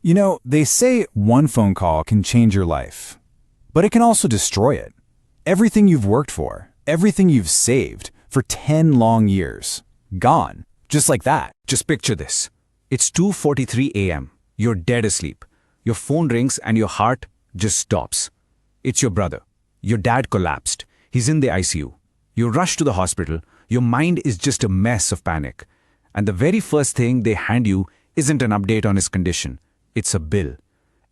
You know, they say one phone call can change your life, but it can also destroy it. Everything you've worked for, everything you've saved for 10 long years, gone, just like that. Just picture this. It's 2:43 a.m. You're dead asleep. Your phone rings and your heart just stops. It's your brother. Your dad collapsed. He's in the ICU. You rush to the hospital. Your mind is just a mess of panic. And the very first thing they hand you isn't an update on his condition. It's a bill,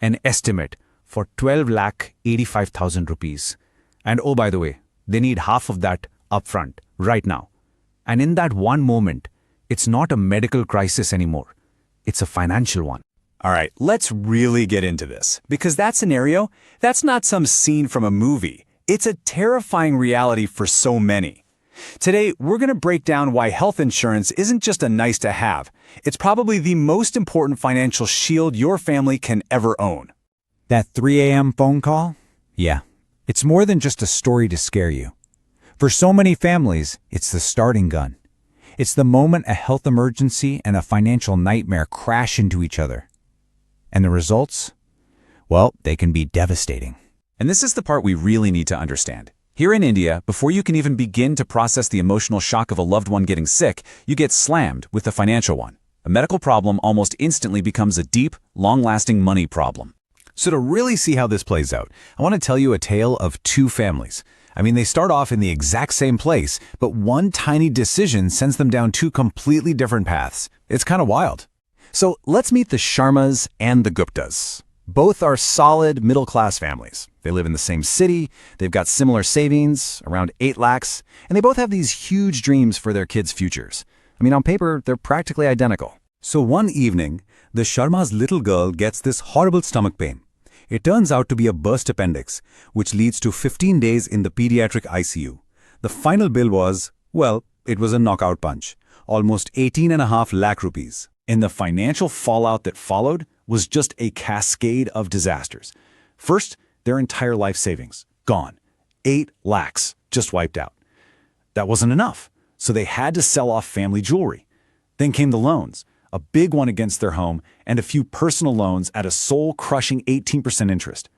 an estimate for 12,85,000 rupees. And oh, by the way, they need half of that upfront, right now. And in that one moment, it's not a medical crisis anymore. It's a financial one. All right, let's really get into this, because that scenario, that's not some scene from a movie. It's a terrifying reality for so many. Today, we're going to break down why health insurance isn't just a nice to have. It's probably the most important financial shield your family can ever own. That 3 a.m. phone call? Yeah, it's more than just a story to scare you. For so many families, it's the starting gun. It's the moment a health emergency and a financial nightmare crash into each other. And the results? Well, they can be devastating. And this is the part we really need to understand. Here in India, before you can even begin to process the emotional shock of a loved one getting sick, you get slammed with a financial one. A medical problem almost instantly becomes a deep, long-lasting money problem. So to really see how this plays out, I want to tell you a tale of two families. I mean, they start off in the exact same place, but one tiny decision sends them down two completely different paths. It's kind of wild. So let's meet the Sharmas and the Guptas. Both are solid middle-class families. They live in the same city, they've got similar savings, around 8 lakhs, and they both have these huge dreams for their kids' futures. I mean, on paper, they're practically identical. So one evening, the Sharma's little girl gets this horrible stomach pain. It turns out to be a burst appendix, which leads to 15 days in the pediatric ICU. The final bill was, well, it was a knockout punch, almost 18.5 lakh rupees. And the financial fallout that followed was just a cascade of disasters. First, their entire life savings, gone. 8 lakhs just wiped out. That wasn't enough, so they had to sell off family jewelry. Then came the loans, a big one against their home, and a few personal loans at a soul-crushing 18% interest.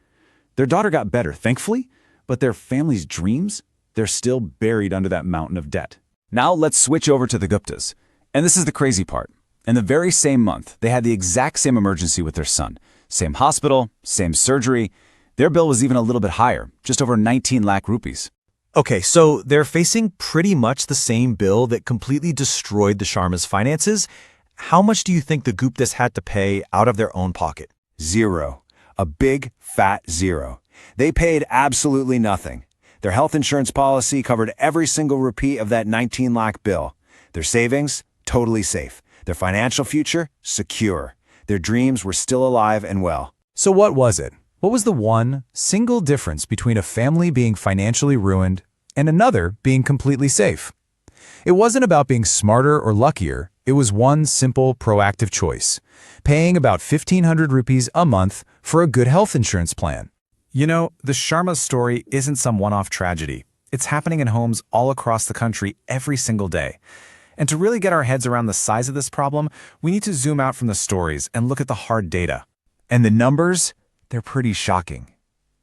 Their daughter got better, thankfully, but their family's dreams, they're still buried under that mountain of debt. Now let's switch over to the Guptas. And this is the crazy part. In the very same month, they had the exact same emergency with their son. Same hospital, same surgery. Their bill was even a little bit higher, just over 19 lakh rupees. Okay, so they're facing pretty much the same bill that completely destroyed the Sharma's finances. How much do you think the Guptas had to pay out of their own pocket? Zero. A big, fat zero. They paid absolutely nothing. Their health insurance policy covered every single rupee of that 19 lakh bill. Their savings, totally safe. Their financial future, secure. Their dreams were still alive and well. So what was it? What was the one single difference between a family being financially ruined and another being completely safe? It wasn't about being smarter or luckier. It was one simple, proactive choice, paying about 1,500 rupees a month for a good health insurance plan. You know, the Sharma's story isn't some one-off tragedy. It's happening in homes all across the country every single day. And to really get our heads around the size of this problem, we need to zoom out from the stories and look at the hard data. And the numbers, they're pretty shocking.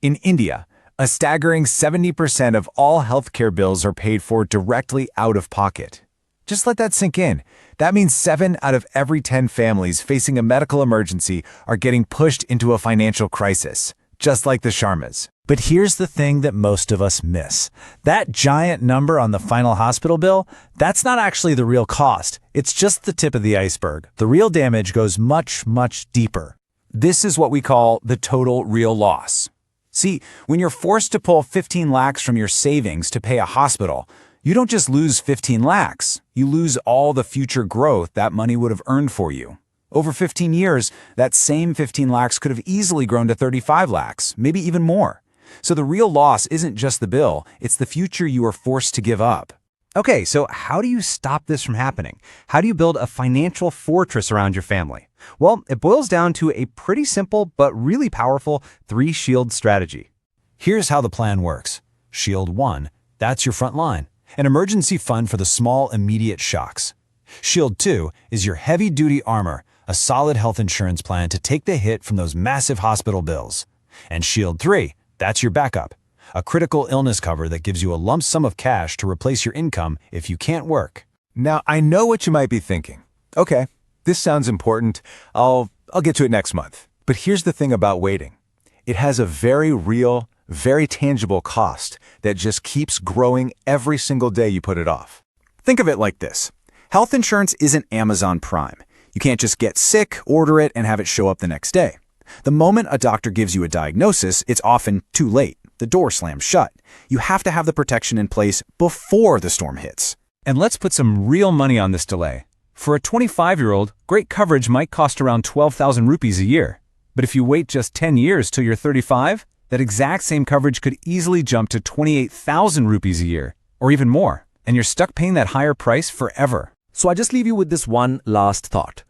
In India, a staggering 70% of all healthcare bills are paid for directly out of pocket. Just let that sink in. That means 7 out of every 10 families facing a medical emergency are getting pushed into a financial crisis, just like the Sharmas. But here's the thing that most of us miss. That giant number on the final hospital bill, that's not actually the real cost. It's just the tip of the iceberg. The real damage goes much, much deeper. This is what we call the total real loss. See, when you're forced to pull 15 lakhs from your savings to pay a hospital, you don't just lose 15 lakhs. You lose all the future growth that money would have earned for you. Over 15 years, that same 15 lakhs could have easily grown to 35 lakhs, maybe even more. So the real loss isn't just the bill, it's the future you are forced to give up. Okay, so how do you stop this from happening? How do you build a financial fortress around your family? Well, it boils down to a pretty simple but really powerful 3-shield strategy. Here's how the plan works. Shield 1, that's your front line, an emergency fund for the small, immediate shocks. Shield 2 is your heavy-duty armor, a a solid health insurance plan to take the hit from those massive hospital bills. And Shield 3, that's your backup. A critical illness cover that gives you a lump sum of cash to replace your income if you can't work. Now, I know what you might be thinking. Okay, this sounds important. I'll get to it next month. But here's the thing about waiting. It has a very real, very tangible cost that just keeps growing every single day you put it off. Think of it like this. Health insurance isn't Amazon Prime. You can't just get sick, order it, and have it show up the next day. The moment a doctor gives you a diagnosis, it's often too late. The door slams shut. You have to have the protection in place before the storm hits. And let's put some real money on this delay. For a 25-year-old, great coverage might cost around 12,000 rupees a year. But if you wait just 10 years till you're 35, that exact same coverage could easily jump to 28,000 rupees a year, or even more, and you're stuck paying that higher price forever. So I just leave you with this one last thought.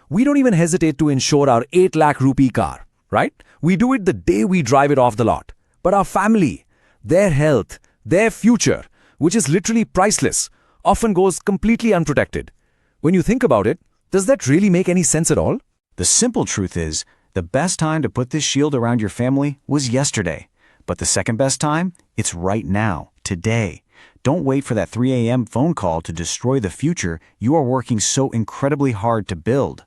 We don't even hesitate to insure our 8 lakh rupee car, right? We do it the day we drive it off the lot. But our family, their health, their future, which is literally priceless, often goes completely unprotected. When you think about it, does that really make any sense at all? The simple truth is, the best time to put this shield around your family was yesterday. But the second best time? It's right now, today. Don't wait for that 3 a.m. phone call to destroy the future you are working so incredibly hard to build.